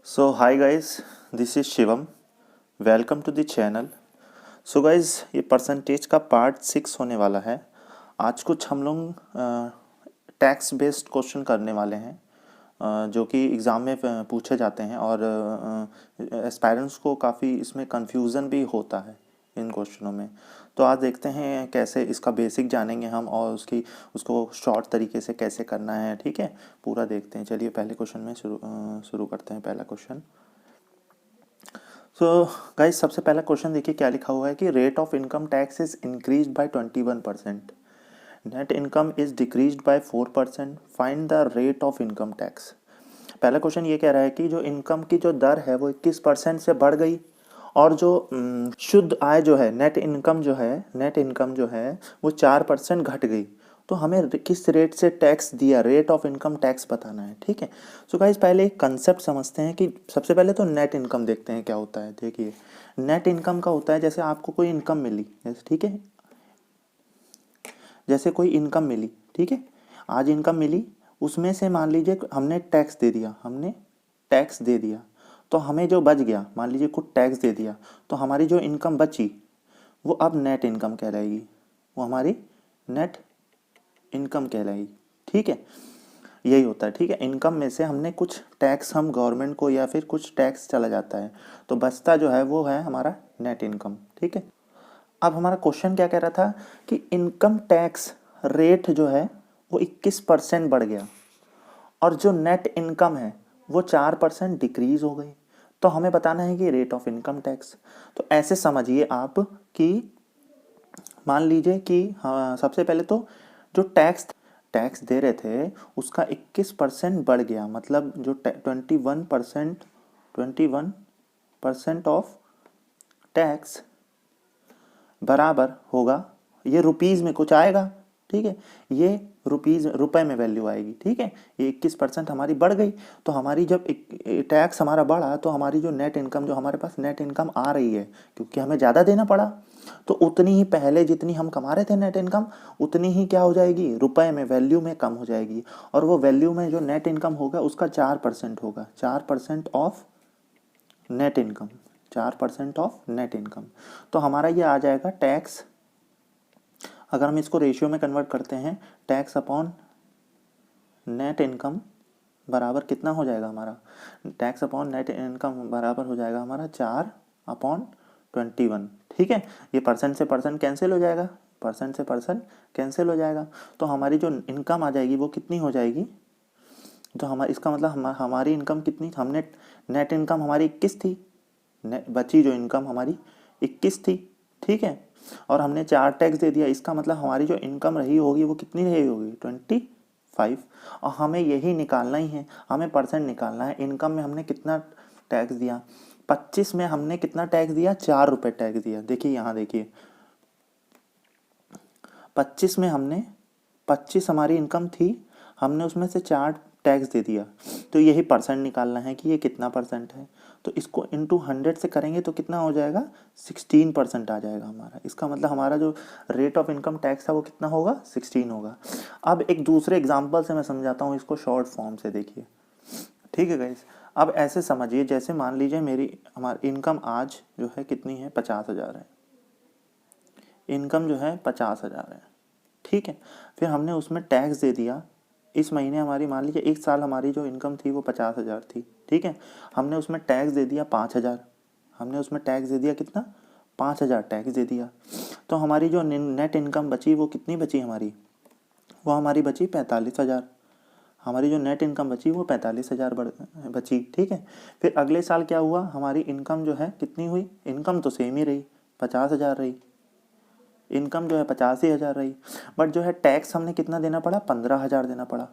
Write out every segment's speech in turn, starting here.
So hi guys, this is Shivam. Welcome to the channel. So guys, ये percentage का part 6 होने वाला है। आज कुछ हम लोग टैक्स बेस्ड क्वेश्चन करने वाले हैं जो कि एग्ज़ाम में पूछे जाते हैं और एस्पायरेंट्स को काफ़ी इसमें कंफ्यूजन भी होता है इन क्वेश्चनों में। तो आज देखते हैं कैसे इसका बेसिक जानेंगे हम और उसको शॉर्ट तरीके से कैसे करना है। ठीक है, पूरा देखते हैं। चलिए पहले क्वेश्चन में शुरू करते हैं। पहला क्वेश्चन। सो गाइस, सबसे पहला क्वेश्चन देखिए क्या लिखा हुआ है कि rate of income tax is increase by 21%, net income is decreased bye 4%, find the rate of income tax. पहला क्वेश्चन ये कह रहा है कि जो इनकम की जो दर है वो 21% से बढ़ गई और जो शुद्ध आय जो है, नेट इनकम जो है वो 4% घट गई। तो हमें किस रेट से टैक्स दिया, रेट ऑफ इनकम टैक्स बताना है। ठीक है। सो गाइस, पहले एक कंसेप्ट समझते हैं कि सबसे पहले तो नेट इनकम देखते हैं क्या होता है। देखिए, नेट इनकम का होता है जैसे आपको कोई इनकम मिली, जैसे ठीक है, जैसे कोई इनकम मिली, ठीक है, आज इनकम मिली, उसमें से मान लीजिए हमने टैक्स दे दिया, तो हमें जो बच गया, मान लीजिए कुछ टैक्स दे दिया, तो हमारी जो इनकम बची वो अब नेट इनकम कहलाएगी, वो हमारी नेट इनकम कहलाएगी। ठीक है, यही होता है। ठीक है, इनकम में से हमने कुछ टैक्स हम गवर्नमेंट को या फिर कुछ टैक्स चला जाता है, तो बचता जो है वो है हमारा नेट इनकम। ठीक है, अब हमारा क्वेश्चन क्या कह रहा था कि इनकम टैक्स रेट जो है वो 21% बढ़ गया और जो नेट इनकम है वो 4% डिक्रीज हो गई। तो हमें बताना है कि रेट ऑफ इनकम टैक्स। तो ऐसे समझिए आप कि मान लीजिए कि हाँ, सबसे पहले तो जो टैक्स दे रहे थे उसका 21% बढ़ गया, मतलब जो 21% ऑफ टैक्स बराबर होगा, ये रुपीज़ में कुछ आएगा। ठीक है, ये रुपए में वैल्यू आएगी। ठीक है, ये 21% हमारी बढ़ गई, तो हमारी जब टैक्स हमारा बढ़ा तो हमारी जो नेट इनकम, जो हमारे पास नेट इनकम आ रही है, क्योंकि हमें ज़्यादा देना पड़ा, तो उतनी ही पहले जितनी हम कमा रहे थे नेट इनकम, उतनी ही क्या हो जाएगी, रुपए में, वैल्यू में कम हो जाएगी। और वो वैल्यू में जो नेट इनकम होगा उसका 4% होगा, 4% of net income, 4% of net income. तो हमारा ये आ जाएगा टैक्स, अगर हम इसको रेशियो में कन्वर्ट करते हैं, टैक्स अपॉन नेट इनकम बराबर कितना हो जाएगा हमारा, टैक्स अपॉन नेट इनकम बराबर हो जाएगा हमारा 4/21। ठीक है, ये परसेंट से परसेंट कैंसिल हो जाएगा, परसेंट से परसेंट कैंसिल हो जाएगा, तो हमारी जो इनकम आ जाएगी वो कितनी हो जाएगी, तो हमारी, इसका मतलब हमारी इनकम कितनी, हमने नेट इनकम हमारी 21 थी, बची जो इनकम हमारी 21 थी। ठीक है, और हमने 4 टैक्स दे दिया, इसका मतलब हमारी जो इनकम रही होगी वो कितनी रही होगी, 25। और हमें यही निकालना ही है, हमें परसेंट निकालना है। इनकम में हमने कितना टैक्स दिया, 25 में हमने कितना टैक्स दिया, 4 रुपये टैक्स दिया। देखिए यहाँ देखिए, 25 में हमने 25 हमारी इनकम थी, हमने उसमें से 4 टैक्स दे दिया, तो यही परसेंट निकालना है कि ये कितना परसेंट है। तो इसको इंटू 100 से करेंगे तो कितना हो जाएगा, 16% आ जाएगा हमारा। इसका मतलब हमारा जो रेट ऑफ इनकम टैक्स है वो कितना होगा, 16 होगा। अब एक दूसरे एग्जाम्पल से मैं समझाता हूँ इसको शॉर्ट फॉर्म से। देखिए, ठीक है गाइस, अब ऐसे समझिए, जैसे मान लीजिए हमारी इनकम आज जो है कितनी है, 50,000 है, इनकम जो है 50,000 है। ठीक है, फिर हमने उसमें टैक्स दे दिया, इस महीने हमारी, मान लीजिए एक साल हमारी जो इनकम थी वो 50,000 थी। ठीक है, हमने उसमें टैक्स दे दिया 5,000, हमने उसमें टैक्स दे दिया कितना, 5,000 टैक्स दे दिया, तो हमारी जो नेट इनकम बची वो कितनी बची हमारी, वो हमारी बची 45,000। हमारी जो नेट इनकम बची वो 45,000 बची। ठीक है, फिर अगले साल क्या हुआ, हमारी इनकम जो है कितनी हुई, इनकम तो सेम ही रही, 50,000 रही, इनकम जो है 85,000 रही, बट जो है टैक्स हमने कितना देना पड़ा, 15,000 देना पड़ा,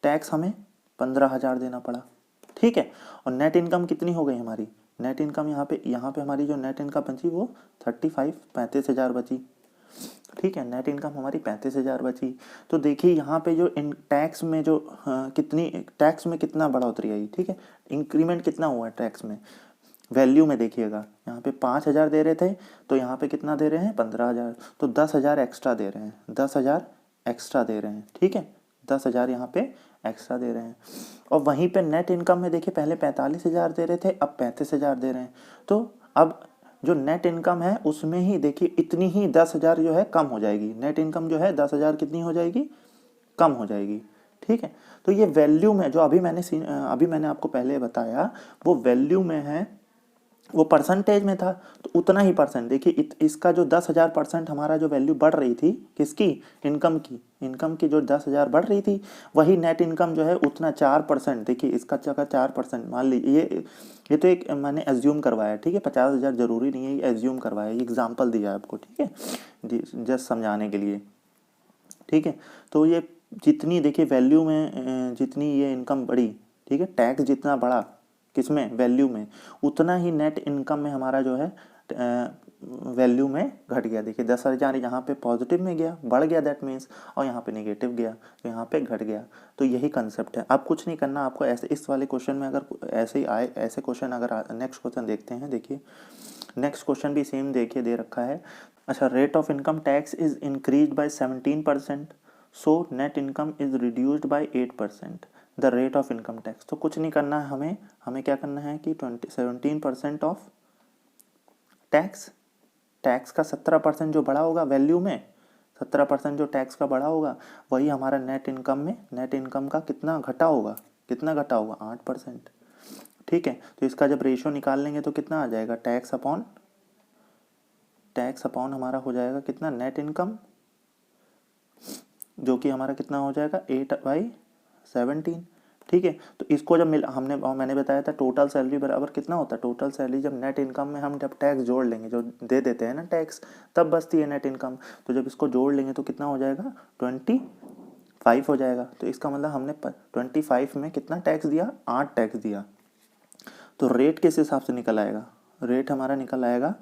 टैक्स हमें 15,000 देना पड़ा। ठीक है, और नेट इनकम कितनी हो गई हमारी, नेट इनकम यहाँ पे हमारी जो नेट इनकम बची वो 35,000 बची। ठीक है, नेट इनकम हमारी 35,000 बची। तो देखिए यहाँ पे जो इन टैक्स में जो टैक्स में कितना बढ़ोतरी आई। ठीक है, इंक्रीमेंट कितना हुआ है टैक्स में, वैल्यू में देखिएगा, यहाँ पे 5,000 दे रहे थे, तो यहाँ पे कितना दे रहे हैं, 15,000, तो 10,000 एक्स्ट्रा दे रहे हैं, 10,000 एक्स्ट्रा दे रहे हैं। ठीक है, 10,000 यहाँ पे एक्स्ट्रा दे रहे हैं। और वहीं पे नेट इनकम में देखिए पहले 45,000 दे रहे थे, अब 35,000 दे रहे हैं। तो अब जो नेट इनकम है उसमें ही देखिए इतनी ही 10,000 जो है कम हो जाएगी। नेट इनकम जो है 10,000 कितनी हो जाएगी, कम हो जाएगी। ठीक है, तो ये वैल्यू में जो अभी मैंने आपको पहले बताया वो वैल्यू में है, वो परसेंटेज में था तो उतना ही परसेंट। देखिए इसका जो 10,000% हमारा जो वैल्यू बढ़ रही थी किसकी, इनकम की जो 10,000 बढ़ रही थी, वही नेट इनकम जो है उतना 4%। देखिए इसका 4%, मान लीजिए ये तो एक मैंने एज्यूम करवाया, ठीक है, 50,000 जरूरी नहीं है, ये एज्यूम करवाया, ये एग्जाम्पल दिया आपको, ठीक है, जस्ट समझाने के लिए। ठीक है, तो ये जितनी देखिए वैल्यू में जितनी ये इनकम बढ़ी, ठीक है, टैक्स जितना बढ़ा किसमें, वैल्यू में, उतना ही नेट इनकम में हमारा जो है वैल्यू में घट गया। देखिए 10,000 यहाँ पे पॉजिटिव में गया, बढ़ गया दैट मीन्स, और यहाँ पे नेगेटिव गया तो यहाँ पे घट गया। तो यही कंसेप्ट है। अब कुछ नहीं करना आपको, ऐसे इस वाले क्वेश्चन में अगर ऐसे ही आए, ऐसे क्वेश्चन अगर नेक्स्ट क्वेश्चन देखते हैं, देखिए नेक्स्ट क्वेश्चन भी सेम देखिए दे रखा है। अच्छा, rate of income tax is increase by 17%, so net income is reduced by 8%, the rate of income tax. तो कुछ नहीं करना है हमें क्या करना है कि 17% ऑफ टैक्स का 17% जो बढ़ा होगा वैल्यू में, 17% जो टैक्स का बढ़ा होगा वही हमारा नेट इनकम का कितना घटा होगा, 8%। ठीक है, तो इसका जब रेशियो निकाल लेंगे तो कितना आ जाएगा, टैक्स अपॉन हमारा हो जाएगा कितना, नेट इनकम, जो कि हमारा कितना हो जाएगा 8/17। ठीक है, तो इसको जब मैंने बताया था टोटल सैलरी बराबर कितना होता है, टोटल सैलरी जब नेट इनकम में हम जब टैक्स जोड़ लेंगे, जो दे देते हैं ना टैक्स, तब बचती है नेट इनकम। तो जब इसको जोड़ लेंगे तो कितना हो जाएगा, 25 हो जाएगा। तो इसका मतलब हमने 25 में कितना टैक्स दिया, 8 टैक्स दिया। तो रेट किस हिसाब से निकल आएगा, रेट हमारा निकल आएगा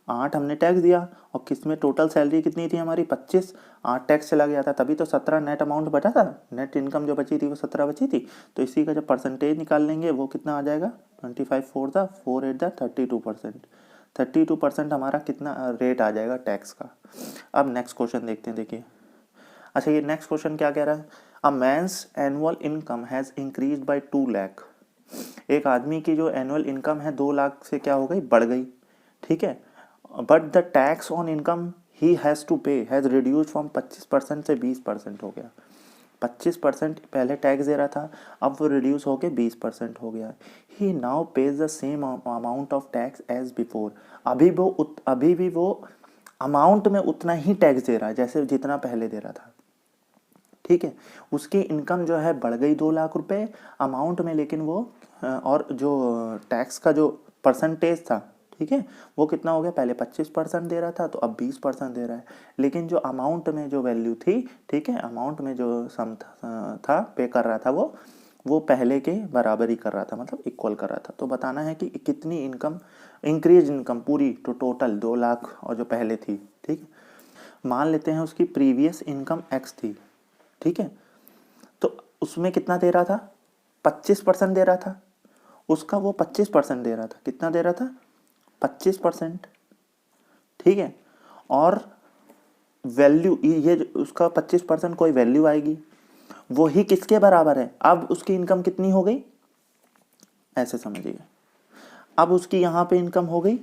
8 हमने टैक्स दिया, और किसमें टोटल सैलरी कितनी थी हमारी 25, 8 टैक्स चला गया था, तभी तो 17 नेट अमाउंट बचा था, नेट इनकम जो बची थी वो 17 बची थी। तो इसी का जब परसेंटेज निकाल लेंगे वो कितना आ जाएगा, 25 4 4 8 32%। 32% हमारा कितना रेट आ जाएगा टैक्स का। अब नेक्स्ट क्वेश्चन देखते हैं, देखिए। अच्छा, ये नेक्स्ट क्वेश्चन क्या कह रहा है, a man's annual income has increase by 2 lakh. एक आदमी की जो एनुअल इनकम है 2 लाख से क्या हो गई, बढ़ गई। ठीक है, but the tax on income he has to pay has reduced from 25% से 20% हो गया। 25% पहले टैक्स दे रहा था, अब वो रिड्यूस होके 20% हो गया। He now pays the same amount of tax as before. अभी भी वो अमाउंट में उतना ही टैक्स दे रहा है जैसे जितना पहले दे रहा था। ठीक है, उसकी इनकम जो है बढ़ गई 2 लाख रुपए अमाउंट में, लेकिन वो और जो टैक्स का जो परसेंटेज था, ठीक है, वो कितना हो गया, पहले 25% दे रहा था तो अब 20% दे रहा है। लेकिन जो अमाउंट में जो वैल्यू थी, ठीक है, अमाउंट में जो सम था पे कर रहा था वो पहले के बराबर ही कर रहा था, मतलब इक्वल कर रहा था। तो बताना है कि कितनी इनकम, इंक्रीज इनकम पूरी तो टोटल 2 लाख और जो पहले थी। ठीक, मान लेते हैं उसकी प्रीवियस इनकम एक्स थी। ठीक है, तो उसमें कितना दे रहा था, 25% दे रहा था, उसका वो 25% दे रहा था, कितना दे रहा था, 25%। ठीक है, और वैल्यू ये उसका 25% कोई वैल्यू आएगी, वो ही किसके बराबर है, अब उसकी इनकम कितनी हो गई, ऐसे समझिए, अब उसकी यहाँ पे इनकम हो गई,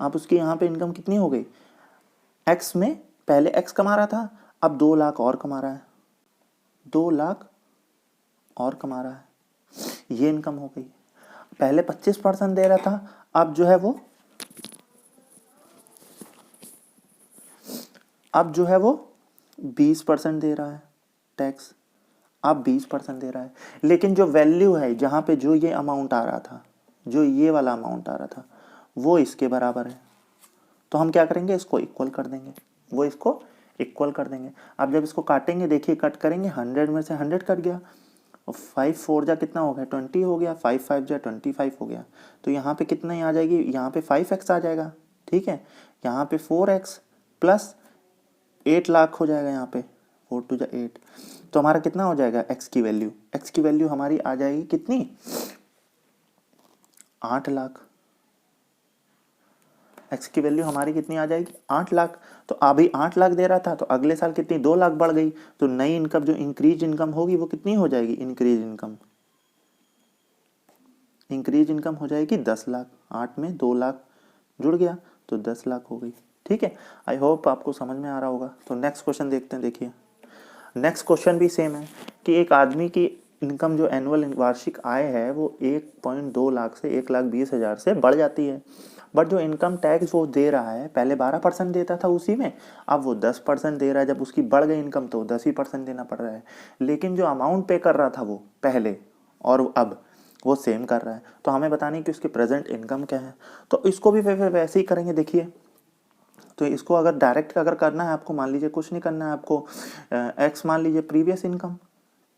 अब उसकी यहाँ पे इनकम कितनी हो गई, एक्स में पहले एक्स कमा रहा था, अब 2 लाख और कमा रहा है, 2 लाख और कमा रहा है, ये इनकम हो गई। पहले 25% दे रहा था, अब जो है वो 20% दे रहा है टैक्स, अब 20% दे रहा है। लेकिन जो वैल्यू है जहाँ पे जो ये अमाउंट आ रहा था, जो ये वाला अमाउंट आ रहा था, वो इसके बराबर है। तो हम क्या करेंगे, इसको इक्वल कर देंगे, वो इसको इक्वल कर देंगे। अब जब इसको काटेंगे, देखिए कट करेंगे, 100 में से 100 कट गया, और 5 4 जा कितना हो गया, 20 हो गया, 5 5 जा 25 हो गया। तो यहाँ पे कितना ही आ जाएगी, यहाँ पे 5x आ जाएगा। ठीक है, यहाँ पे 4x प्लस 8 लाख हो जाएगा, यहाँ पे 4 2 जा 8। तो हमारा कितना हो जाएगा, x की वैल्यू हमारी आ जाएगी कितनी, 8 लाख। एक्स की वैल्यू हमारी कितनी आ जाएगी 8 लाख। तो अभी 8 लाख दे रहा था, तो अगले साल कितनी 2 लाख बढ़ गई, तो नई इनकम जो इंक्रीज इनकम होगी वो कितनी हो जाएगी, इंक्रीज इनकम हो जाएगी 10 लाख। 8 में 2 लाख जुड़ गया तो 10 लाख हो गई। ठीक है, आई होप आपको समझ में आ रहा होगा। तो नेक्स्ट क्वेश्चन देखते हैं। देखिए नेक्स्ट क्वेश्चन भी सेम है कि एक आदमी की इनकम जो एनुअल वार्षिक आय है वो 1.2 लाख से 1,20,000 से बढ़ जाती है, बट जो इनकम टैक्स वो दे रहा है पहले 12% देता था उसी में, अब वो 10% दे रहा है। जब उसकी बढ़ गई इनकम तो 10% देना पड़ रहा है, लेकिन जो अमाउंट पे कर रहा था वो पहले और अब वो सेम कर रहा है। तो हमें बतानी कि उसकी प्रेजेंट इनकम क्या है। तो इसको भी वैसे ही करेंगे। देखिए तो इसको अगर डायरेक्ट अगर करना है आपको, मान लीजिए कुछ नहीं करना है आपको, एक्स मान लीजिए प्रीवियस इनकम।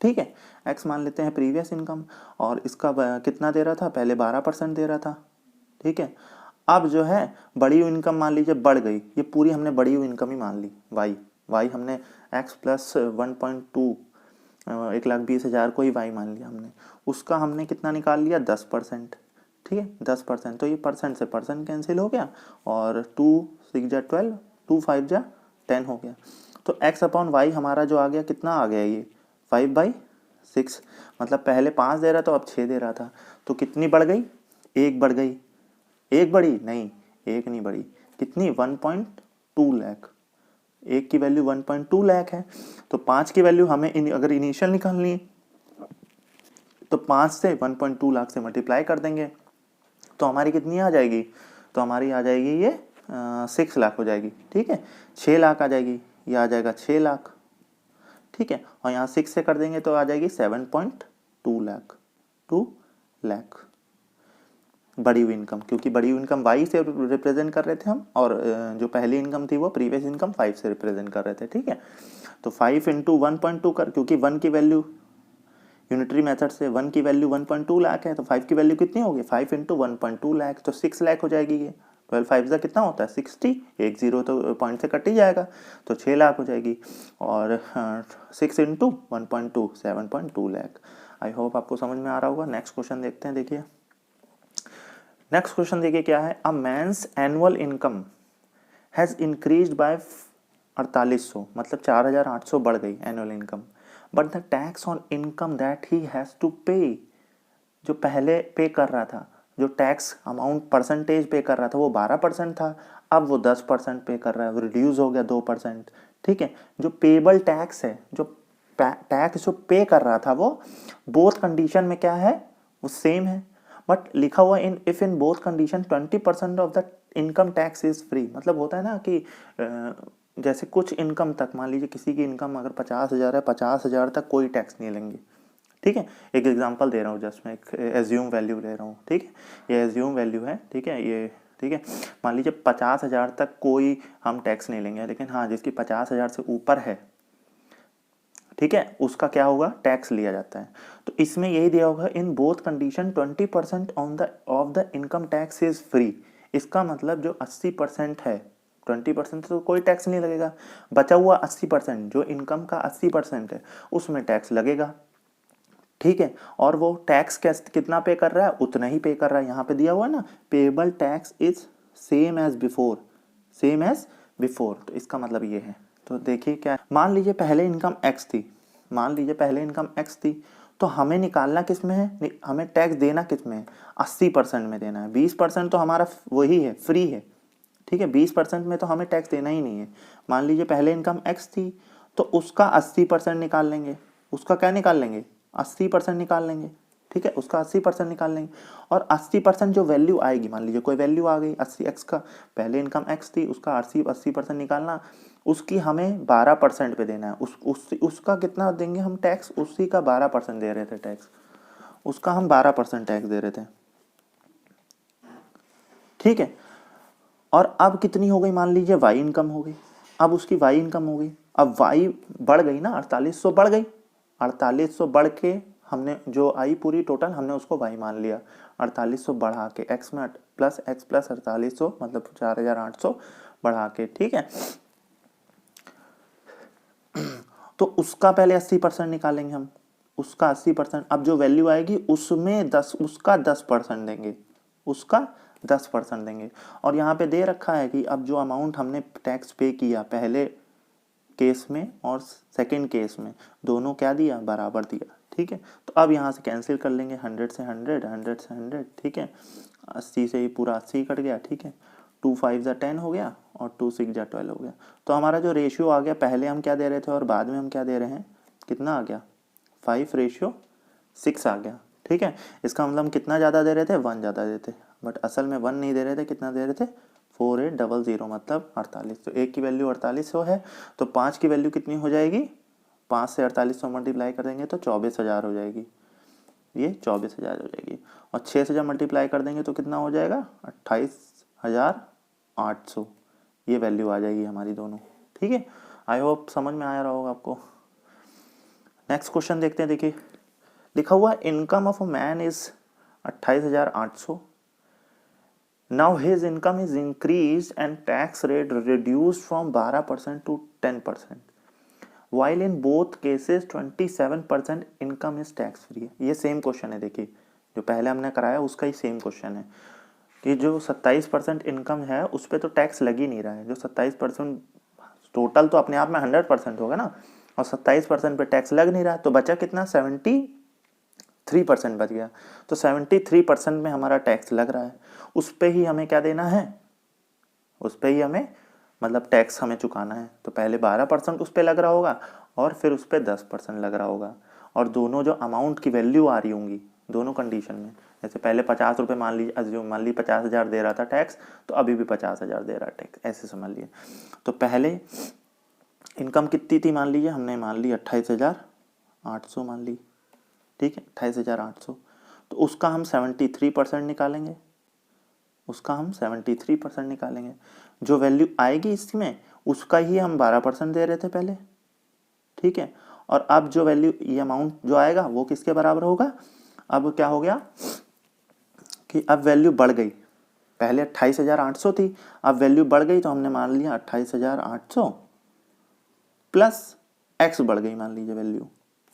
ठीक है, एक्स मान लेते हैं प्रीवियस इनकम, और इसका कितना दे रहा था पहले 12% दे रहा था। ठीक है, अब जो है बड़ी हुई इनकम मान लीजिए बढ़ गई, ये पूरी हमने बड़ी हुई इनकम ही मान ली, वाई हमने एक्स प्लस 1.2 1,20,000 को ही वाई मान लिया हमने। उसका हमने कितना निकाल लिया 10%। ठीक है 10%, तो ये परसेंट से परसेंट कैंसिल हो गया, और 2 6 जा 12, 2 5 जा 10 हो गया। तो x अपॉन वाई हमारा जो आ गया कितना आ गया, ये 5/6। मतलब पहले 5 दे रहा था, अब 6 दे रहा था, तो कितनी बढ़ गई, एक बढ़ गई। एक बढ़ी नहीं, एक नहीं बढ़ी, कितनी 1.2 लाख। एक की वैल्यू 1.2 लाख है, तो 5 की वैल्यू हमें अगर इनिशियल निकालनी है तो 5 से 1.2 लाख से मल्टीप्लाई कर देंगे, तो हमारी कितनी आ जाएगी, तो हमारी आ जाएगी ये 6 लाख हो जाएगी। ठीक है 6 लाख आ जाएगी, ये आ जाएगा 6 लाख। ठीक है, और यहाँ 6 से कर देंगे तो आ जाएगी 7.2 लाख, 2 लाख बड़ी हुई इनकम, क्योंकि बड़ी हुई इनकम वाई से रिप्रेजेंट कर रहे थे हम, और जो पहली इनकम थी वो प्रीवियस इनकम 5 से रिप्रेजेंट कर रहे थे। ठीक है, तो 5 इंटू 1.2 कर, क्योंकि 1 की वैल्यू यूनिटरी मेथड से 1 की वैल्यू 1.2 लाख है, तो 5 की वैल्यू कितनी होगी 5 इंटू 1.2 लाख, तो 6 लाख हो जाएगी। ये 12 5 का कितना होता है 60, एक जीरो तो पॉइंट से कट ही जाएगा, तो 6 लाख हो जाएगी। और 6 इंटू 1.2 7.2 लाख। आई होप आपको समझ में आ रहा होगा। नेक्स्ट क्वेश्चन देखते हैं। देखिए नेक्स्ट क्वेश्चन देखिए क्या है, a man's annual income has increased by 4800, मतलब 4,800 बढ़ गई annual income, but the tax on income that he has to pay, जो पहले पे कर रहा था, जो टैक्स अमाउंट परसेंटेज पे कर रहा था वो 12% था, अब वो 10% पे कर रहा है, रिड्यूस हो गया 2%। ठीक है, जो पेबल टैक्स है, जो टैक्स जो पे कर रहा था वो बोथ कंडीशन में क्या है, वो सेम है, बट लिखा हुआ in if in both condition 20% of the income tax is free. मतलब होता है ना कि जैसे कुछ इनकम तक, मान लीजिए किसी की इनकम अगर 50,000 है, 50,000 तक कोई टैक्स नहीं लेंगे। ठीक है, एक एग्जांपल दे रहा हूँ, जस्ट मैं एक एज्यूम वैल्यू ले रहा हूँ। ठीक है, ये एज्यूम वैल्यू है। ठीक है, ये ठीक है, मान लीजिए 50,000 तक कोई हम टैक्स नहीं लेंगे, लेकिन हाँ जिसकी 50,000 से ऊपर है, ठीक है, उसका क्या होगा, टैक्स लिया जाता है। तो इसमें यही दिया होगा in both condition 20% on the of the income tax is free. इसका मतलब जो 80% है, 20% तो कोई टैक्स नहीं लगेगा, बचा हुआ 80% जो इनकम का 80% है उसमें टैक्स लगेगा। ठीक है, और वो टैक्स कितना पे कर रहा है, उतना ही पे कर रहा है। यहाँ पे दिया हुआ है ना, payable tax is same as before, same as before, तो इसका मतलब ये है। तो देखिए क्या, मान लीजिए पहले इनकम एक्स थी, मान लीजिए पहले इनकम एक्स थी, तो हमें निकालना किस में है, हमें टैक्स देना किस में है, 80% में देना है। 20% तो हमारा वही है, फ्री है। ठीक है, 20% में तो हमें टैक्स देना ही नहीं है। मान लीजिए पहले इनकम एक्स थी, तो उसका 80% निकाल लेंगे, उसका क्या निकाल लेंगे, 80% निकाल लेंगे। ठीक है, उसका 80% निकाल लेंगे, और 80% जो वैल्यू आएगी, मान लीजिए कोई वैल्यू आ गई 80 एक्स का, पहले इनकम एक्स थी, उसका 80% निकालना, उसकी हमें 12% पे देना है। उसका कितना देंगे हम टैक्स, उसी का 12% दे रहे थे टैक्स, उसका हम 12% टैक्स दे रहे थे। ठीक है, और अब कितनी हो गई, मान लीजिए वाई इनकम हो गई, अब उसकी वाई इनकम हो गई, अब वाई बढ़ गई ना, 4800 बढ़ गई, 4800 बढ़ के हमने जो आई पूरी टोटल हमने उसको वाई मान लिया, 4800 बढ़ा के एक्स में प्लस एक्स प्लस 4800 मतलब 4,800 बढ़ा के। ठीक है, तो उसका पहले 80% निकालेंगे हम, उसका 80%, अब जो वैल्यू आएगी उसमें 10, उसका 10% देंगे, उसका 10% देंगे। और यहाँ पे दे रखा है कि अब जो अमाउंट हमने टैक्स पे किया पहले केस में और सेकंड केस में, दोनों क्या दिया, बराबर दिया। ठीक है, तो अब यहाँ से कैंसिल कर लेंगे, 100 से 100, 100 से 100, ठीक है, 80 से ही पूरा 80 कट गया। ठीक है, 2 5 जा 10 हो गया और 2 6 जा 12 हो गया। तो हमारा जो रेशियो आ गया, पहले हम क्या दे रहे थे और बाद में हम क्या दे रहे हैं, कितना आ गया, 5:6 आ गया। ठीक है, इसका मतलब हम कितना ज़्यादा दे रहे थे, 1 ज़्यादा देते, बट असल में 1 नहीं दे रहे थे, कितना दे रहे थे, 4800 मतलब 48। तो एक की वैल्यू 4800 है, तो 5 की वैल्यू कितनी हो जाएगी, 5 से 4800 मल्टीप्लाई कर देंगे तो 24,000 हो जाएगी, ये 24,000 हो जाएगी। और 6 से जब मल्टीप्लाई कर देंगे तो कितना हो जाएगा, 28,800, ये वैल्यू आ जाएगी हमारी दोनों। ठीक है, आई होप समझ में आया रहा होगा आपको। नेक्स्ट क्वेश्चन देखते हैं। देखिए लिखा हुआ income of a man is 28,800। Now his income is increase and tax rate reduced from 12% to 10%, while in both cases 27% income is tax free. ये सेम क्वेश्चन है, देखिए जो पहले हमने कराया उसका ही सेम क्वेश्चन है कि जो 27% इनकम है उस पर तो टैक्स लग ही नहीं रहा है। जो 27% टोटल तो अपने आप में 100% होगा ना, और 27% पे टैक्स लग नहीं रहा, तो बचा कितना, 73% बच गया। तो 73% में हमारा टैक्स लग रहा है, उस पर ही हमें क्या देना है, उस पर ही हमें मतलब टैक्स हमें चुकाना है। तो पहले 12% उस पर लग रहा होगा और फिर उस पर 10% लग रहा होगा, और दोनों जो अमाउंट की वैल्यू आ रही होंगी दोनों कंडीशन में, जैसे पहले 50 रुपये मान ली 50,000 दे रहा था टैक्स, तो अभी भी 50,000 दे रहा है टैक्स, ऐसे समझ लिए। तो पहले इनकम कितनी थी मान लीजिए, हमने मान ली 28,800 मान ली, ठीक है, 28,800। तो उसका हम 73% निकालेंगे, उसका हम 73% निकालेंगे। जो वैल्यू आएगी इसमें उसका ही हम 12% दे रहे थे पहले, ठीक है। और अब जो वैल्यू, ये अमाउंट जो आएगा वो किसके बराबर होगा, अब क्या हो गया कि अब वैल्यू बढ़ गई, पहले 28,800 थी, अब वैल्यू बढ़ गई तो हमने मान लिया 28,800 प्लस एक्स बढ़ गई मान लीजिए वैल्यू,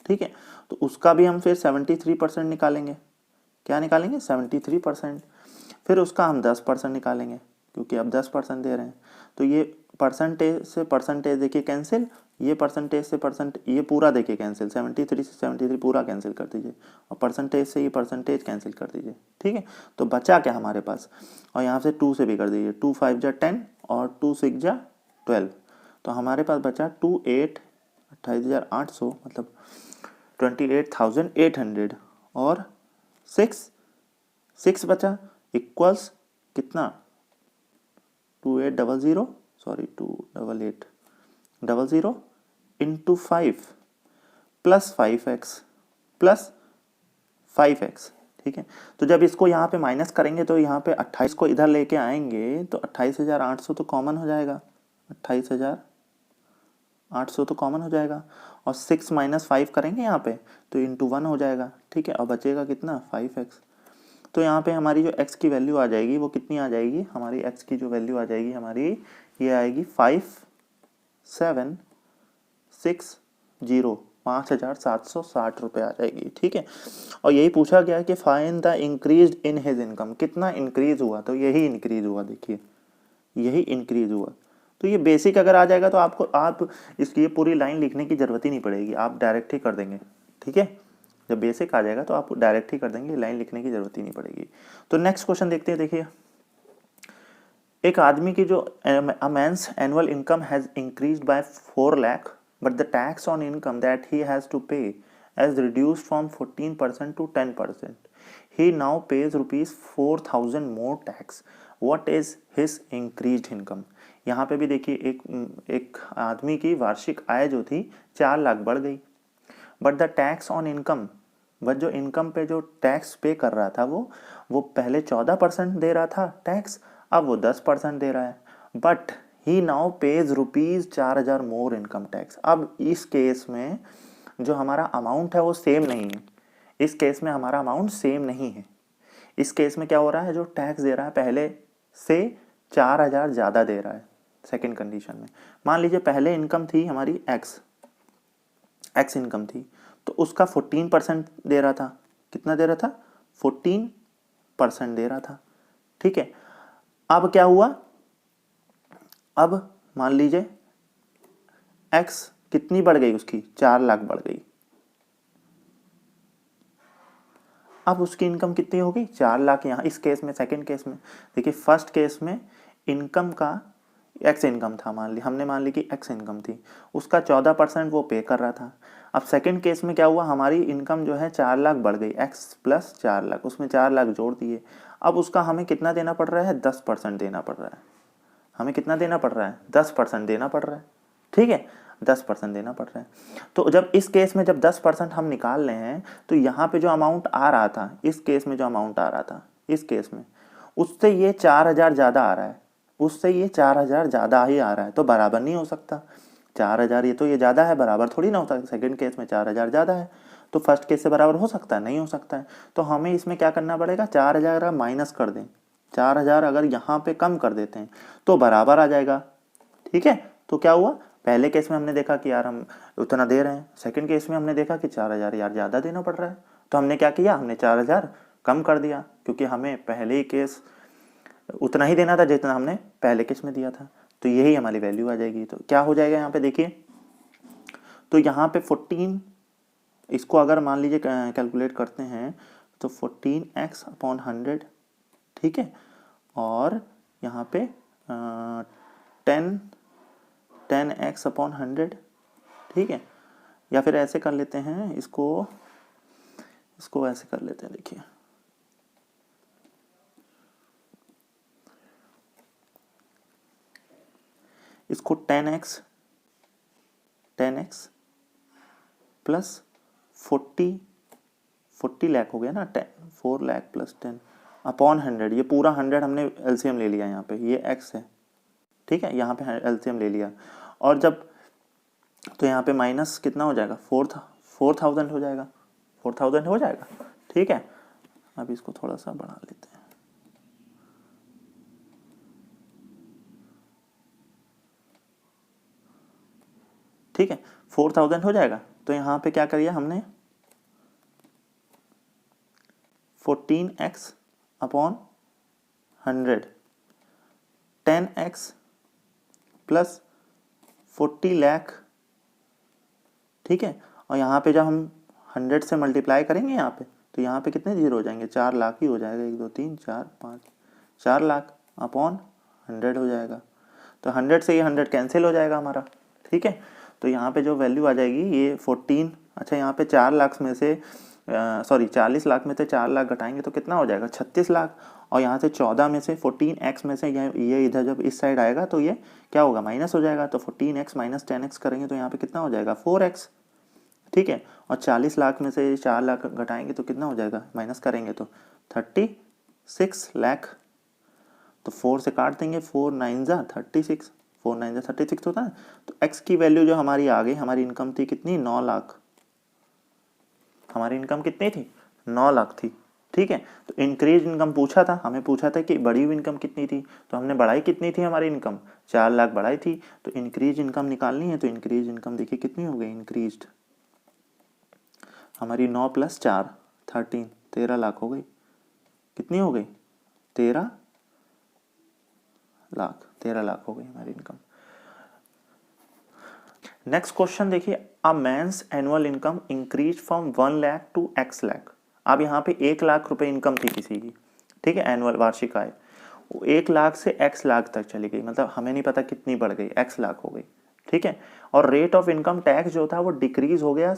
ठीक है। तो उसका भी हम फिर 73% निकालेंगे। क्या निकालेंगे, 73%। फिर उसका हम 10% निकालेंगे क्योंकि अब 10% दे रहे हैं। तो ये परसेंटेज से परसेंटेज देखिए कैंसिल, ये परसेंटेज से परसेंट, ये पूरा देखिए कैंसिल, 73 से 73 पूरा कैंसिल कर दीजिए, और परसेंटेज से ये परसेंटेज कैंसिल कर दीजिए, ठीक है। तो बचा क्या हमारे पास, और यहाँ से 2 से भी कर दीजिए, 2 5 जा 10 और 2 6 जा 12। तो हमारे पास बचा 28,800 मतलब 28,800 और 6 बचा इक्वल्स कितना, 2800 sorry 2800 into 5 plus 5x plus 5x, ठीक है। तो जब इसको यहाँ पे माइनस करेंगे तो यहाँ पे 28 को इधर लेके आएंगे तो 28,800 तो कॉमन हो जाएगा, 28,800 तो कॉमन हो जाएगा, और 6 माइनस 5 करेंगे यहाँ पे तो इंटू 1 हो जाएगा, ठीक है। और बचेगा कितना, 5x। तो यहाँ पे हमारी जो x की वैल्यू आ जाएगी वो कितनी आ जाएगी, हमारी x की जो वैल्यू आ जाएगी हमारी, ये आएगी 5,760 रुपये आ जाएगी, ठीक है। और यही पूछा गया कि find the increase in his income, कितना इंक्रीज हुआ, तो यही इंक्रीज हुआ, देखिए यही इंक्रीज हुआ। तो ये बेसिक अगर आ जाएगा तो आप इसकी पूरी लाइन लिखने की जरूरत ही नहीं पड़ेगी, आप डायरेक्ट ही कर देंगे, ठीक है। जब बेसिक आ जाएगा तो आप डायरेक्ट ही कर देंगे, लाइन लिखने की जरूरत ही नहीं पड़ेगी। तो नेक्स्ट क्वेश्चन देखते हैं। देखिए एक आदमी की जो a man's annual income has increased by 4 lakh but the tax on income that he has to pay has reduced from 14% to 10%. He now pays ₹4,000 more tax, what is his increased income. यहाँ पे भी देखिए एक आदमी की वार्षिक आय जो थी 4 लाख बढ़ गई, but the tax on income, but जो इनकम पे जो टैक्स पे कर रहा था वो पहले 14% दे रहा था टैक्स, अब वो 10% दे रहा है। But he now pays ₹4,000 more income tax. अब इस केस में जो हमारा अमाउंट है वो सेम नहीं है, इस केस में हमारा अमाउंट सेम नहीं है। इस केस में क्या हो रहा है, जो टैक्स दे रहा है पहले से 4,000 ज़्यादा दे रहा है। सेकेंड कंडीशन में मान लीजिए पहले इनकम थी हमारी एक्स इनकम थी, तो उसका 14% दे रहा था, कितना दे रहा था, 14% दे रहा था, ठीक है, अब क्या हुआ, अब मान लीजिए x कितनी बढ़ गई, उसकी 4 लाख बढ़ गई। अब उसकी इनकम कितनी होगी, 4 लाख। यहाँ इस केस में, सेकंड केस में देखिए, फर्स्ट केस में इनकम का एक्स इनकम था, हमने मान ली कि एक्स इनकम थी, उसका 14% वो पे कर रहा था। अब सेकंड केस में क्या हुआ, हमारी इनकम जो है 4 लाख बढ़ गई, एक्स प्लस 4 लाख, उसमें 4 लाख जोड़ दिए। अब उसका हमें कितना देना पड़ रहा है, 10% देना पड़ रहा है। हमें कितना देना पड़ रहा है, 10% देना पड़ रहा है। ठीक है, 10% देना पड़ रहा है। तो जब इस केस में जब 10% हम निकाल रहे हैं, तो यहाँ पे जो अमाउंट आ रहा था, इस केस में जो अमाउंट आ रहा था इस केस में, उससे ये 4000 ज़्यादा आ रहा है, उससे ये 4000 ज़्यादा ही आ रहा है, तो बराबर नहीं हो सकता। 4000 ये तो ये ज़्यादा है, बराबर थोड़ी ना हो सकता। सेकंड केस में 4000 ज़्यादा है, तो फर्स्ट केस से बराबर हो सकता है, नहीं हो सकता है। तो हमें इसमें क्या करना पड़ेगा, 4000 माइनस कर दें, 4000 अगर यहाँ पे कम कर देते हैं तो बराबर आ जाएगा। ठीक है, तो क्या हुआ, पहले केस में हमने देखा कि यार हम उतना दे रहे हैं, सेकंड केस में हमने देखा कि 4000 यार ज़्यादा देना पड़ रहा है, तो हमने क्या किया, हमने 4000 कम कर दिया, क्योंकि हमें पहले ही केस उतना ही देना था जितना हमने पहले केस में दिया था। तो यही हमारी वैल्यू आ जाएगी। तो क्या हो जाएगा यहाँ पे देखिए, तो यहाँ पे 14, इसको अगर मान लीजिए कैलकुलेट करते हैं तो 14x/100, ठीक है, और यहाँ पे 10x/100, ठीक है, या फिर ऐसे कर लेते हैं, इसको ऐसे कर लेते हैं, देखिए इसको 10x प्लस 40 लाख हो गया ना, 4 लाख प्लस 10/100, ये पूरा 100 हमने एलसीएम ले लिया यहाँ पे, ये x है, ठीक है, यहाँ पे एलसीएम ले लिया। और जब, तो यहाँ पे माइनस कितना हो जाएगा, 4000 हो जाएगा, 4000 हो जाएगा। ठीक है, अब इसको थोड़ा सा बढ़ा लेते हैं, ठीक है, 4000 हो जाएगा। तो यहाँ पे क्या करिए हमने, 14x/100, 10x प्लस 40 लाख, ठीक है, और यहाँ पे जब हम 100 से मल्टीप्लाई करेंगे यहाँ पे, तो यहाँ पे कितने जीरो हो जाएंगे, 4 लाख ही हो जाएगा, 1 2 3 4 5, 4 लाख अपॉन 100 हो जाएगा। तो 100 से ये 100 कैंसिल हो जाएगा हमारा, ठीक है। तो यहाँ पे जो वैल्यू आ जाएगी ये 14, अच्छा यहाँ पे 4 लाख में से 40 लाख में से 4 लाख घटाएंगे तो कितना हो जाएगा, 36 लाख। और यहाँ से 14 में से 14x में से ये इधर जब इस साइड आएगा तो ये क्या होगा, माइनस हो जाएगा। तो 14x माइनस 10x करेंगे तो यहाँ पे कितना हो जाएगा, 4x, ठीक है। और 40 लाख में से 4 लाख घटाएंगे तो कितना हो जाएगा, माइनस करेंगे तो 36 लाख। तो 4 से काट देंगे, 4 9 जा 36, 4 9 जा 36 होता है। तो x की वैल्यू जो हमारी आ गई, हमारी इनकम थी कितनी, 9 लाख। हमारी इनकम कितनी थी, 9 लाख थी, ठीक है। तो इंक्रीज इनकम पूछा था, हमें पूछा था कि बढ़ी हुई इनकम कितनी थी, तो हमने बढ़ाई कितनी थी, हमारी इनकम 4 लाख बढ़ाई थी। तो इंक्रीज इनकम निकालनी है, तो इंक्रीज इनकम देखिए कितनी हो गई, इंक्रीज्ड हमारी 9 + 4 13, 13 लाख हो गई। कितनी हो गई, 13 लाख, 13 लाख हो गई हमारी इनकम। नेक्स्ट क्वेश्चन देखिए, a man's annual income increase from 1 lakh to x lakh. अब यहाँ पे 1 लाख रुपए इनकम थी किसी की, ठीक है, एनुअल वार्षिक आय, वो 1 लाख से x लाख तक चली गई, मतलब हमें नहीं पता कितनी बढ़ गई, x लाख हो गई, ठीक है। और रेट ऑफ इनकम टैक्स जो था वो डिक्रीज हो गया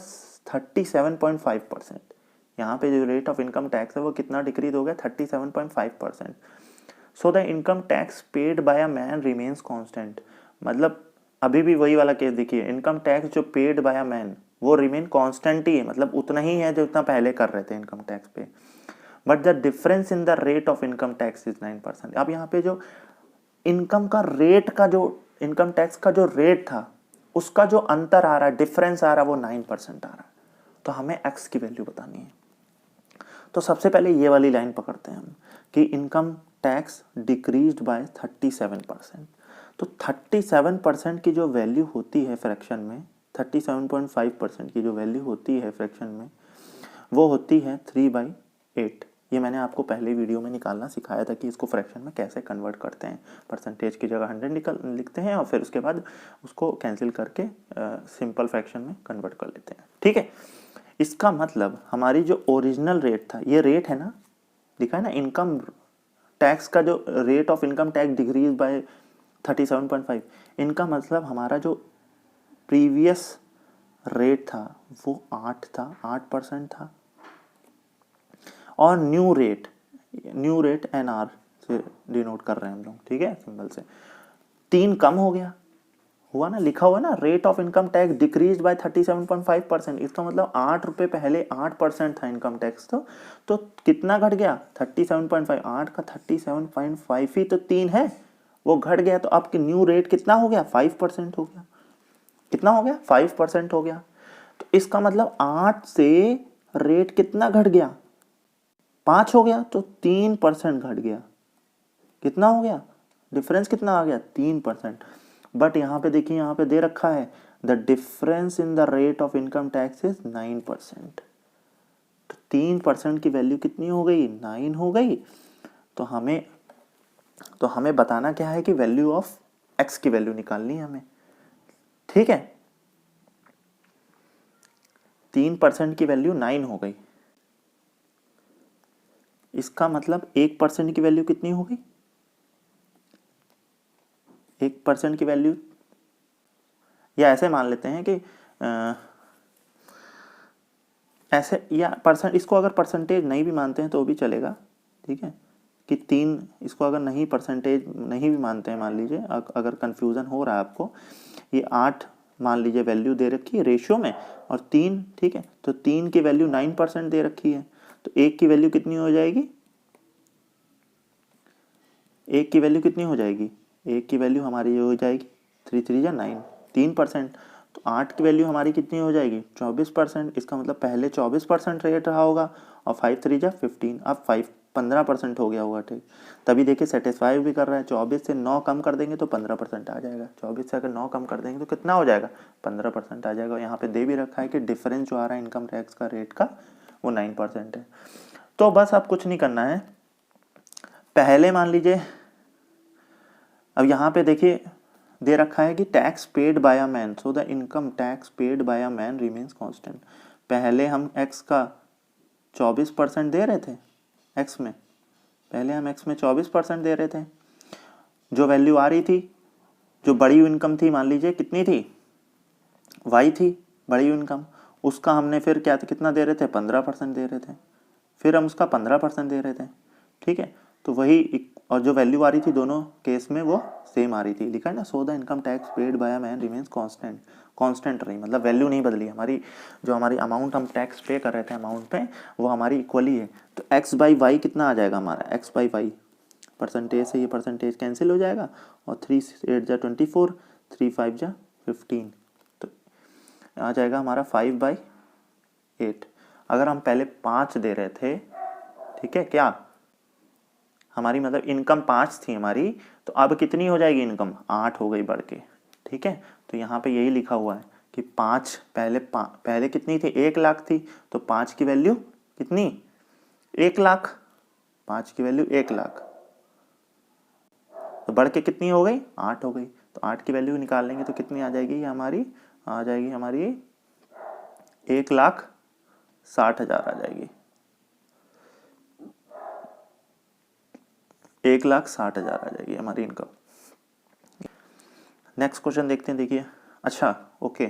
37.5%। यहाँ पे जो रेट ऑफ इनकम टैक्स है वो कितना डिक्रीज हो गया, 37.5%। So the income tax paid by a man remains constant. मतलब अभी भी वही वाला केस देखिए, इनकम टैक्स जो पेड बाय अ मैन वो रिमेन कांस्टेंट ही है, मतलब उतना ही है जो उतना पहले कर रहे थे इनकम टैक्स पे। But the difference in the rate of income tax is 9%। अब यहाँ पे जो इनकम का रेट का, जो इनकम टैक्स का जो रेट था उसका जो अंतर आ रहा है, डिफरेंस आ रहा है, वो 9% आ रहा है। तो हमें एक्स की वैल्यू बतानी है। तो सबसे पहले ये वाली लाइन पकड़ते हैं हम कि इनकम टैक्स डिक्रीज्ड बाय 37%। तो 37% की जो वैल्यू होती है फ्रैक्शन में, 37.5% की जो वैल्यू होती है फ्रैक्शन में, वो होती है 3/8 ये मैंने आपको पहले वीडियो में निकालना सिखाया था कि इसको फ्रैक्शन में कैसे कन्वर्ट करते हैं। परसेंटेज की जगह 100 लिखते हैं और फिर उसके बाद उसको कैंसिल करके सिंपल फ्रैक्शन में कन्वर्ट कर लेते हैं। ठीक है, इसका मतलब हमारी जो ओरिजिनल रेट था, ये रेट है ना, दिखा है ना, इनकम टैक्स का जो rate of income tax decrease by 37.5, इनका मतलब हमारा जो प्रीवियस रेट था वो 8% था, और न्यू रेट NR से डिनोट कर रहे हैं हम लोग, ठीक है, सिंबल से। 3 कम हो गया, हुआ ना, लिखा हुआ ना, rate of income tax decrease by 37.5%, इसका मतलब 8 रुपये पहले 8% था इनकम टैक्स, तो कितना घट गया, 37.5, 8 का 37.5 ही तो 3 है, वो घट गया, तो आपके न्यू रेट कितना हो गया, 5% हो गया। कितना हो गया, 5% हो गया। तो इसका मतलब 8 से रेट कितना घट गया, 5 हो गया, तो 3% घट गया। कितना हो गया, डिफरेंस कितना आ गया, 3%। बट यहाँ पे देखिए, यहाँ पे दे रखा है the difference in the rate of income tax is 9%। तो 3% की वैल्यू कितनी हो गई, 9 हो गई। तो हमें बताना क्या है कि वैल्यू ऑफ एक्स की वैल्यू निकालनी है हमें। ठीक है, 3% की वैल्यू 9 हो गई, इसका मतलब 1% की वैल्यू कितनी हो गई, 1% की वैल्यू, या ऐसे मान लेते हैं कि ऐसे, या परसेंट, इसको अगर परसेंटेज नहीं भी मानते हैं तो भी चलेगा। ठीक है, कि 3, इसको अगर नहीं परसेंटेज नहीं भी मानते हैं, मान लीजिए अगर कन्फ्यूज़न हो रहा है आपको, ये 8 मान लीजिए वैल्यू दे रखी है रेशियो में, और 3, ठीक है, तो 3 की वैल्यू 9% दे रखी है, तो 1 की वैल्यू कितनी हो जाएगी, 1 की वैल्यू कितनी हो जाएगी, 1 की वैल्यू हमारी हो जाएगी 3 3 या 9, 3%। तो 8 की वैल्यू हमारी कितनी हो जाएगी, 24%। इसका मतलब पहले 24% रेट रहा होगा, और 5 3 जा 15, अब 15% हो गया होगा। ठीक, तभी देखिए सेटिस्फाई भी कर रहा है। 24 से 9 कम कर देंगे तो 15% आ जाएगा, 24 से अगर 9 कम कर देंगे तो कितना हो जाएगा, 15% आ जाएगा। यहाँ पे दे भी रखा है कि डिफरेंस जो आ रहा है इनकम टैक्स का रेट का, वो 9% है। तो बस अब कुछ नहीं करना है, पहले मान लीजिए, अब यहाँ पे देखिए दे रखा है कि tax paid by a man, so the income tax paid by a man remains constant. पहले हम एक्स का 24% दे रहे थे, एक्स में पहले हम एक्स में 24% दे रहे थे। जो वैल्यू आ रही थी, जो बड़ी इनकम थी, मान लीजिए कितनी थी, वाई थी बड़ी इनकम, उसका हमने फिर क्या, कितना दे रहे थे, 15% दे रहे थे, फिर हम उसका 15% दे रहे थे। ठीक है, तो वही, और जो वैल्यू आ रही थी दोनों केस में वो सेम आ रही थी, लिखा है ना, so the income tax paid by a man remains constant रही, मतलब वैल्यू नहीं बदली हमारी, जो हमारी अमाउंट हम टैक्स पे कर रहे थे अमाउंट पे, वो हमारी इक्वली है। तो एक्स बाई वाई कितना आ जाएगा हमारा, एक्स बाई वाई, परसेंटेज से ये परसेंटेज कैंसिल हो जाएगा, और 3 8 जा 24, 3 5 जा 15, तो आ जाएगा हमारा 5/8। अगर हम पहले 5 दे रहे थे, ठीक है, क्या हमारी मतलब इनकम 5 थी हमारी, तो अब कितनी हो जाएगी इनकम, 8 हो गई बढ़ के। ठीक है, तो यहाँ पे यही लिखा हुआ है कि 5 पहले कितनी थी, 1 लाख थी, तो 5 की वैल्यू कितनी, 1 लाख, 5 की वैल्यू 1 लाख, तो बढ़ के कितनी हो गई, 8 हो गई। तो 8 की वैल्यू निकाल लेंगे तो कितनी आ जाएगी, हमारी आ जाएगी हमारी 1,60,000 आ जाएगी, 1,60,000 आ जाएगी हमारी इनकम। नेक्स्ट क्वेश्चन देखते हैं, देखिए। अच्छा, okay,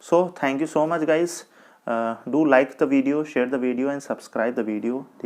so thank you so much guys, do like the video, share the video and subscribe the video. ठीक